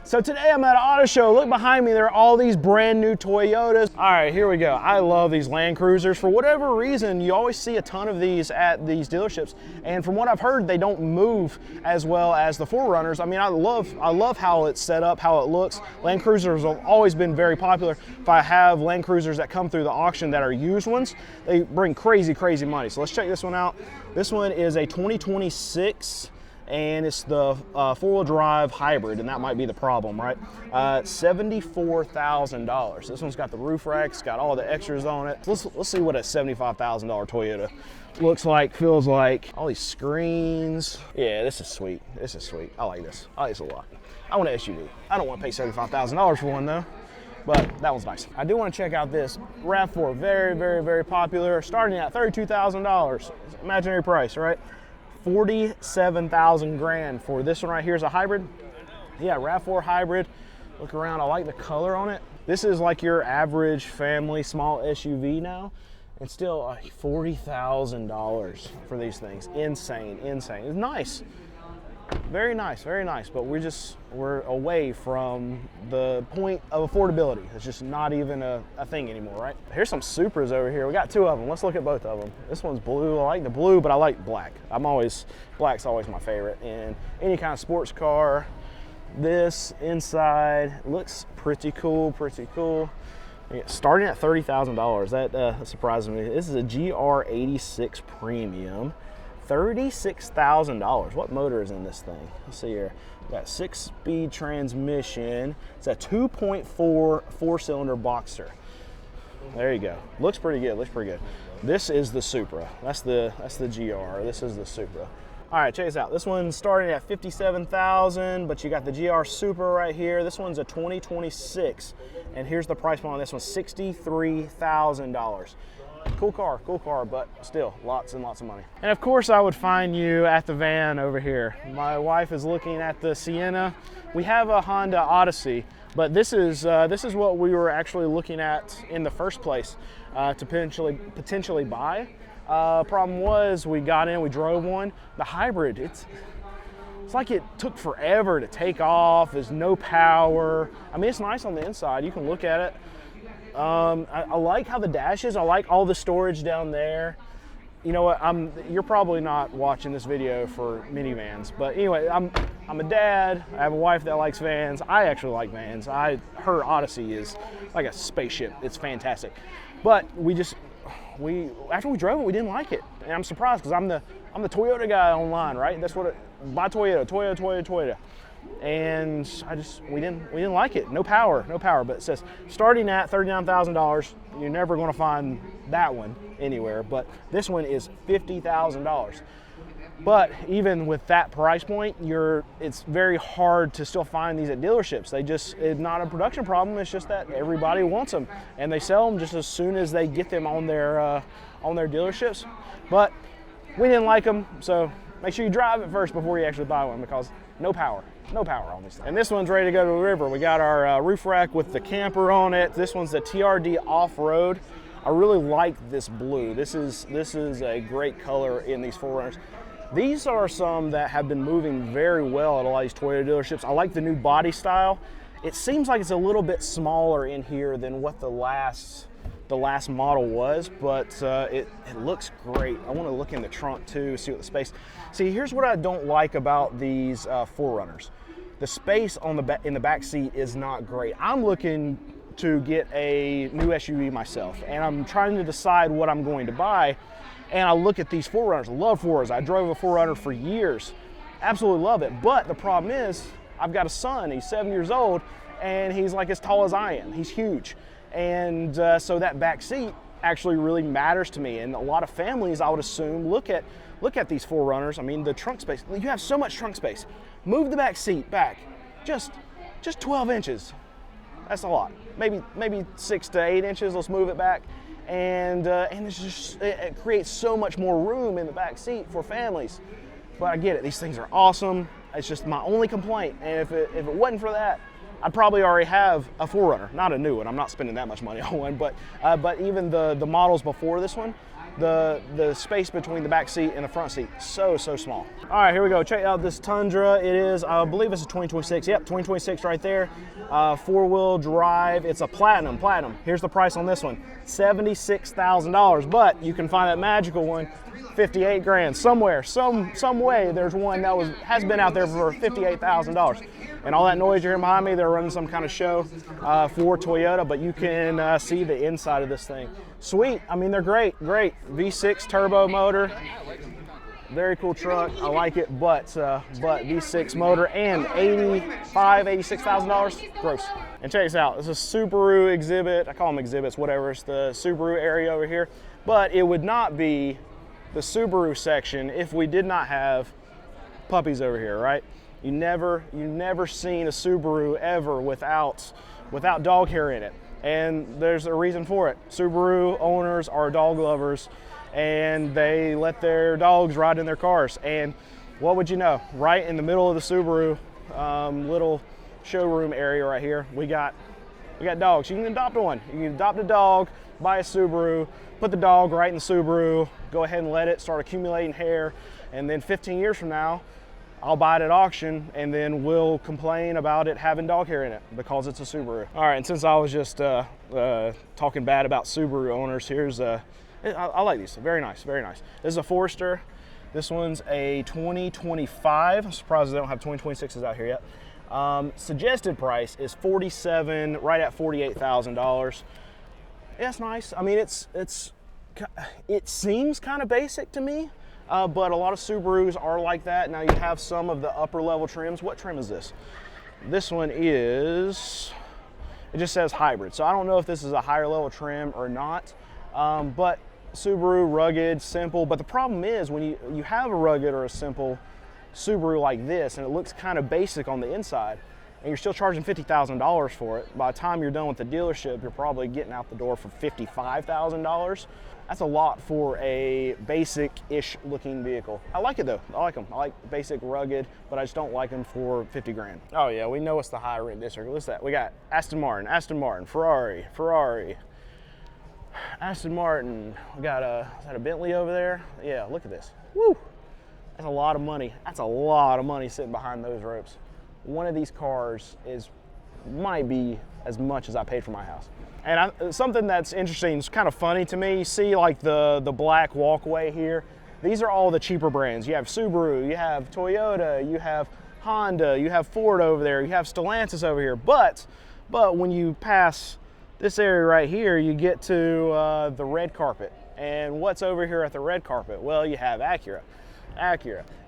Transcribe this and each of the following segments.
So today I'm at an auto show. Look behind me, there are all these brand new Toyotas. All right, here we go. I love these Land Cruisers. For whatever reason, you always see a ton of these at these dealerships. And from what I've heard, they don't move as well as the 4Runners. I mean, I love how it's set up, how it looks. Land Cruisers have always been very popular. If I have Land Cruisers that come through the auction that are used ones, they bring crazy, crazy money. So let's check this one out. This one is a 2026. And it's the four-wheel drive hybrid, and that might be the problem, right? $74,000. This one's got the roof rack, it's got all the extras on it. Let's see what a $75,000 Toyota looks like, feels like. All these screens. Yeah, this is sweet. This is sweet. I like this. I like this a lot. I want an SUV. I don't want to pay $75,000 for one though, but that one's nice. I do want to check out this RAV4. Very, very, very popular. Starting at $32,000. Imaginary price, right? 47,000 grand for this one right here is a hybrid. Yeah, RAV4 hybrid. Look around, I like the color on it. This is like your average family small SUV now. And still $40,000 for these things. Insane, insane. It's nice. Very nice, very nice. But we're away from the point of affordability. It's just not even a thing anymore, right? Here's some Supras over here. We got two of them. Let's look at both of them. This one's blue. I like the blue, but I like black. Black's always my favorite. And any kind of sports car, this inside looks pretty cool, pretty cool. Starting at $30,000, that surprises me. This is a GR86 Premium. $36,000. What motor is in this thing? Let's see here. We got 6-speed transmission. It's a 2.4 4-cylinder Boxster. There you go. Looks pretty good. Looks pretty good. This is the Supra. That's the GR. This is the Supra. All right, check this out. This one's starting at $57,000, but you got the GR Supra right here. This one's a 2026, and here's the price point on this one: $63,000. Cool car, but still lots and lots of money. And of course I would find you at the van over here. My wife is looking at the Sienna. We have a Honda Odyssey, but this is what we were actually looking at in the first place to potentially buy. Problem was, we got in, we drove one. The hybrid, it's like it took forever to take off. There's no power. I mean, it's nice on the inside. You can look at it. I like how the dash is. I like all the storage down there. You know what? You're probably not watching this video for minivans, but anyway, I'm a dad. I have a wife that likes vans. I actually like vans. Her Odyssey is like a spaceship. It's fantastic. But after we drove it, we didn't like it, and I'm surprised because I'm the Toyota guy online, right? That's what buy Toyota. And we didn't like it. No power. But it says starting at $39,000. You're never going to find that one anywhere. But this one is $50,000. But even with that price point, it's very hard to still find these at dealerships. It's not a production problem. It's just that everybody wants them, and they sell them just as soon as they get them on their dealerships. But we didn't like them, so make sure you drive it first before you actually buy one, because no power on this thing. And this one's ready to go to the river. We got our roof rack with the camper on it. This one's the TRD Off-Road. I really like this blue. This is a great color in these 4Runners. These are some that have been moving very well at a lot of these Toyota dealerships. I like the new body style. It seems like it's a little bit smaller in here than what the last model was, but it looks great. I want to look in the trunk too, see what the space. See, here's what I don't like about these 4Runners. The space in the back seat is not great. I'm looking to get a new SUV myself, and I'm trying to decide what I'm going to buy. And I look at these 4Runners. I love 4Runners. I drove a 4Runner for years. Absolutely love it. But the problem is, I've got a son. He's 7 years old, and he's like as tall as I am. He's huge. And so that back seat actually really matters to me. And a lot of families, I would assume, look at these 4Runners. I mean, the trunk space. You have so much trunk space. Move the back seat back just 12 inches. That's a lot. Maybe 6 to 8 inches. Let's move it back. And it creates so much more room in the back seat for families. But I get it. These things are awesome. It's just my only complaint. And if it wasn't for that, I'd probably already have a 4Runner, not a new one. I'm not spending that much money on one, but even the models before this one, the space between the back seat and the front seat, so small. All right, here we go. Check out this Tundra. It is, I believe it's a 2026. Yep, 2026 right there. 4-wheel drive. It's a platinum. Here's the price on this one, $76,000. But you can find that magical one, 58 grand. Somewhere, some way, there's one that has been out there for $58,000. And all that noise you're hearing behind me, they're running some kind of show for Toyota, but you can see the inside of this thing. Sweet. I mean, they're great. V6 turbo motor. Very cool truck. I like it, but V6 motor and $86,000 gross. And check this out. This is a Subaru exhibit. I call them exhibits, whatever. It's the Subaru area over here. But it would not be the Subaru section if we did not have puppies over here, right? You never seen a Subaru ever without dog hair in it. And there's a reason for it. Subaru owners are dog lovers, and they let their dogs ride in their cars. And what would you know? Right in the middle of the Subaru little showroom area right here, we got dogs. You can adopt one. You can adopt a dog, buy a Subaru, put the dog right in the Subaru, go ahead and let it start accumulating hair, and then 15 years from now, I'll buy it at auction, and then we'll complain about it having dog hair in it because it's a Subaru. All right, and since I was just talking bad about Subaru owners, here's I like these. Very nice. This is a Forester. This one's a 2025. I'm surprised they don't have 2026s out here yet. Suggested price is $47,000, right at $48,000. Yeah, it's nice. I mean, it seems kind of basic to me. But a lot of Subarus are like that. Now you have some of the upper level trims. What trim is this? This one is, it just says hybrid. So I don't know if this is a higher level trim or not. But Subaru, rugged, simple. But the problem is when you have a rugged or a simple Subaru like this and it looks kind of basic on the inside and you're still charging $50,000 for it, by the time you're done with the dealership, you're probably getting out the door for $55,000. That's a lot for a basic-ish looking vehicle. I like it though, I like them. I like basic, rugged, but I just don't like them for 50 grand. Oh yeah, we know it's the high rent district. What's that? We got Aston Martin, Ferrari, Aston Martin. We got is that a Bentley over there? Yeah, look at this. Woo! That's a lot of money. That's a lot of money sitting behind those ropes. One of these cars might be as much as I paid for my house. And something that's interesting, it's kind of funny to me, you see like the black walkway here. These are all the cheaper brands. You have Subaru, you have Toyota, you have Honda, you have Ford over there, you have Stellantis over here. But when you pass this area right here, you get to the red carpet. And what's over here at the red carpet? Well, you have Acura.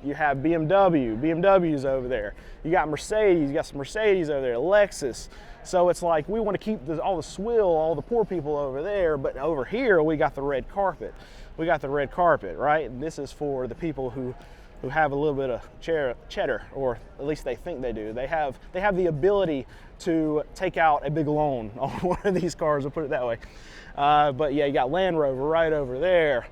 You have BMW's over there. You got Mercedes, you got some Mercedes over there, Lexus. So it's like we want to keep all the swill, all the poor people over there, but over here we got the red carpet. We got the red carpet, right? And this is for the people who have a little bit of cheddar, or at least they think they do. They have the ability to take out a big loan on one of these cars, we'll put it that way. But yeah, you got Land Rover right over there.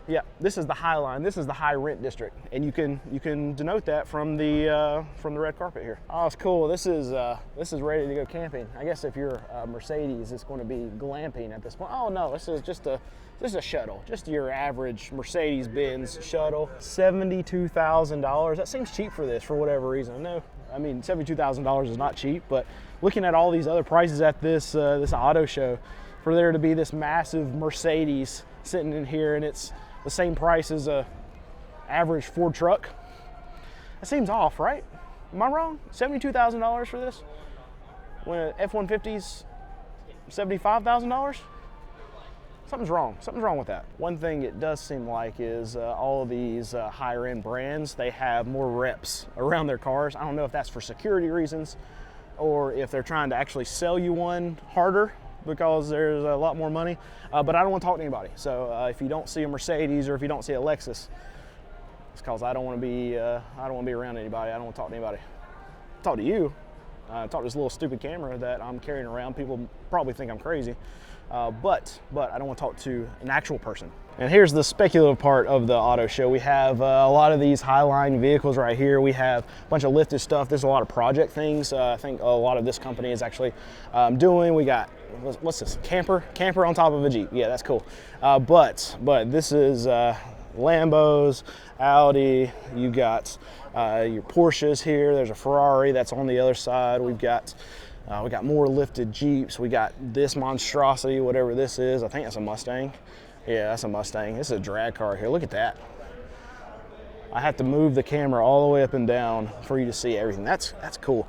Yeah, this is the high line. This is the high rent district, and you can denote that from the red carpet here. Oh, it's cool. This is ready to go camping. I guess if you're a Mercedes, it's going to be glamping at this point. Oh no, this is a shuttle, just your average Mercedes-Benz shuttle. $72,000. That seems cheap for this for whatever reason. No, I mean $72,000 is not cheap, but looking at all these other prices at this auto show, for there to be this massive Mercedes sitting in here and it's the same price as a average Ford truck, that seems off, right? Am I wrong? $72,000 for this? When an F-150's $75,000? Something's wrong. Something's wrong with that. One thing it does seem like is all of these higher end brands, they have more reps around their cars. I don't know if that's for security reasons or if they're trying to actually sell you one harder because there's a lot more money, but I don't want to talk to anybody. So if you don't see a Mercedes or if you don't see a Lexus, it's because I don't want to be around anybody. I don't want to talk to anybody. Talk to you. talk to this little stupid camera that I'm carrying around. People probably think I'm crazy, but I don't want to talk to an actual person. And here's the speculative part of the auto show. We have a lot of these Highline vehicles right here. We have a bunch of lifted stuff. There's a lot of project things. I think a lot of this company is actually doing. We got, what's this, camper on top of a Jeep. Yeah, that's cool. But this is Lambos, Audi. You got your Porsches here. There's a Ferrari that's on the other side. We got more lifted Jeeps. We got this monstrosity, whatever this is. I think that's a Mustang. Yeah, that's a Mustang. This is a drag car here. Look at that. I have to move the camera all the way up and down for you to see everything. That's cool.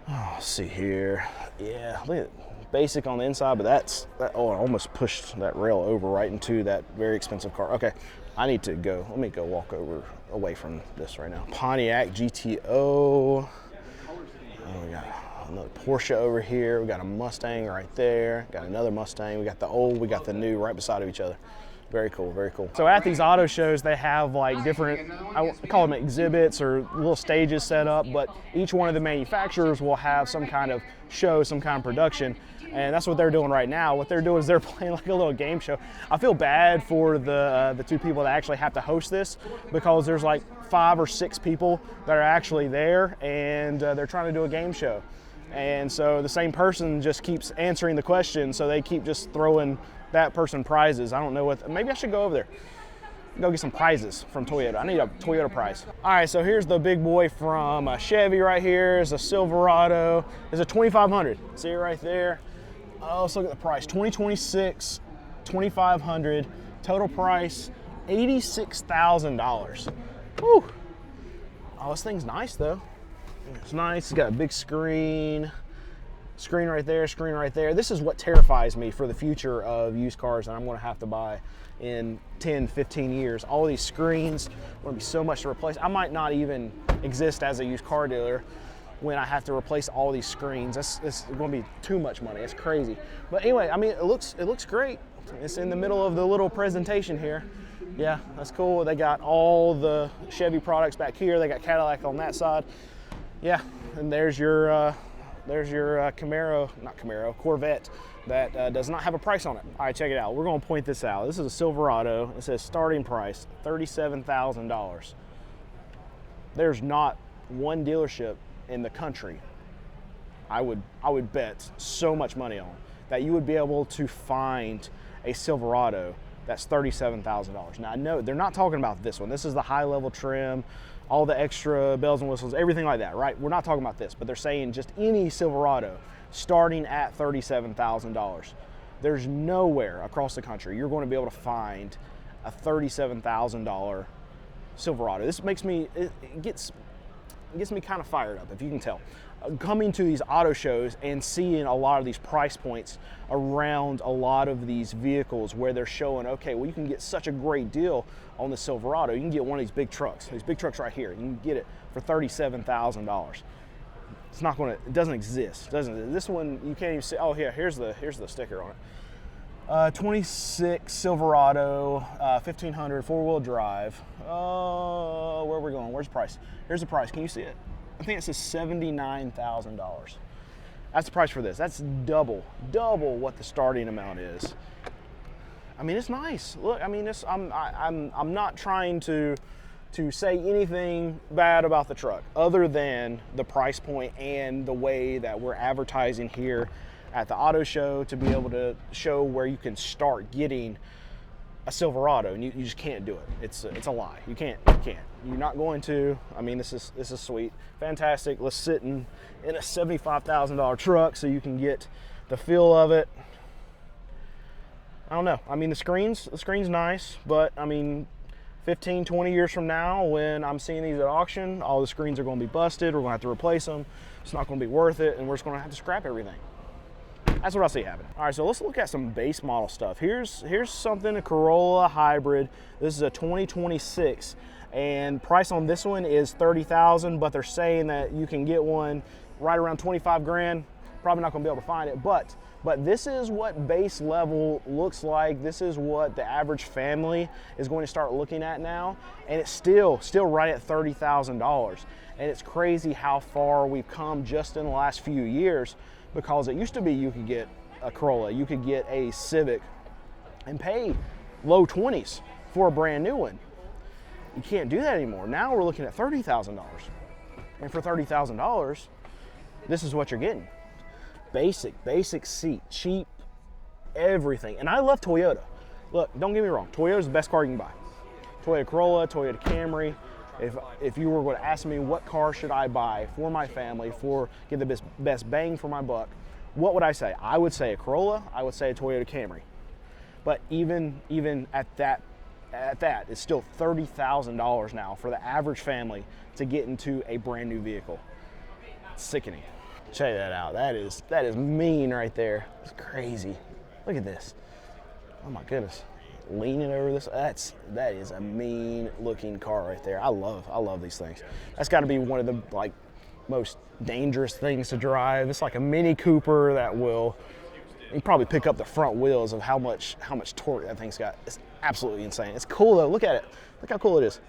Oh, let's see here. Yeah, look at it. Basic on the inside, but oh, I almost pushed that rail over right into that very expensive car. Okay, I need to go. Let me go walk away from this right now. Pontiac GTO. Oh, we got another Porsche over here. We got a Mustang right there. Got another Mustang. We got the old, we got the new right beside of each other. Very cool, very cool. So at these auto shows, they have like different, I call them exhibits or little stages set up, but each one of the manufacturers will have some kind of show, some kind of production. And that's what they're doing right now. What they're doing is they're playing like a little game show. I feel bad for the two people that actually have to host this, because there's like 5 or 6 people that are actually there, and they're trying to do a game show. And so the same person just keeps answering the question, so they keep just throwing that person prizes. I don't know what, maybe I should go over there. Go get some prizes from Toyota. I need a Toyota prize. All right, so here's the big boy from Chevy right here. It's a Silverado. It's a 2500. See it right there? Oh, let's look at the price. 2026, 2500. Total price, $86,000. Whew. Oh, this thing's nice though. It's nice. It's got a big screen right there, screen right there. This is what terrifies me for the future of used cars that I'm going to have to buy in 10, 15 years. All these screens are going to be so much to replace. I might not even exist as a used car dealer when I have to replace all these screens. It's going to be too much money. It's crazy. But anyway, I mean, it looks great. It's in the middle of the little presentation here. Yeah, that's cool. They got all the Chevy products back here. They got Cadillac on that side. Yeah, and there's your Corvette that does not have a price on it. All right, check it out. We're going to point this out. This is a Silverado. It says starting price $37,000. There's not one dealership in the country, I would bet so much money on, that you would be able to find a Silverado that's $37,000. Now I know they're not talking about this one. This is the high level trim, all the extra bells and whistles, everything like that, right? We're not talking about this, but they're saying just any Silverado starting at $37,000. There's nowhere across the country you're going to be able to find a $37,000 Silverado. This makes me, it gets me kind of fired up, if you can tell. Coming to these auto shows and seeing a lot of these price points around a lot of these vehicles where they're showing, okay, well, you can get such a great deal on the Silverado. You can get one of these big trucks right here. You can get it for $37,000. It's not going to, it doesn't exist, doesn't it? This one, you can't even see. Oh, yeah, here's the sticker on it. 26 Silverado, 1500, 4-wheel drive. Oh, where are we going? Where's the price? Here's the price. Can you see it? I think it says $79,000. That's the price for this. That's double what the starting amount is. I mean, it's nice. Look, I mean, I'm not trying to say anything bad about the truck, other than the price point and the way that we're advertising here at the auto show to be able to show where you can start getting a Silverado, and you just can't do it. It's a lie. You can't. You're not going to. I mean, this is sweet, fantastic. Let's sit in a $75,000 truck so you can get the feel of it. I don't know. I mean, the screen's nice, but I mean, 15, 20 years from now, when I'm seeing these at auction, all the screens are going to be busted. We're going to have to replace them. It's not going to be worth it, and we're just going to have to scrap everything. That's what I see happening. All right, so let's look at some base model stuff. Here's something, a Corolla hybrid. This is a 2026, and price on this one is $30,000, but they're saying that you can get one right around 25 grand. Probably not gonna be able to find it, but this is what base level looks like. This is what the average family is going to start looking at now, and it's still right at $30,000. And it's crazy how far we've come just in the last few years, because it used to be you could get a Corolla, you could get a Civic and pay low 20s for a brand new one. You can't do that anymore. Now we're looking at $30,000. And for $30,000, this is what you're getting. Basic seat, cheap, everything. And I love Toyota. Look, don't get me wrong, Toyota's the best car you can buy. Toyota Corolla, Toyota Camry. If you were going to ask me what car should I buy for my family, get the best bang for my buck, what would I say? I would say a Corolla, I would say a Toyota Camry. But even at that, it's still $30,000 now for the average family to get into a brand new vehicle. It's sickening. Check that out. That is mean right there. It's crazy. Look at this. Oh my goodness. Leaning over this. That is a mean looking car right there. I love these things. That's got to be one of the most dangerous things to drive. It's like a Mini Cooper that will, you probably pick up the front wheels of how much torque that thing's got. It's absolutely insane. It's cool though. Look at it. Look how cool it is.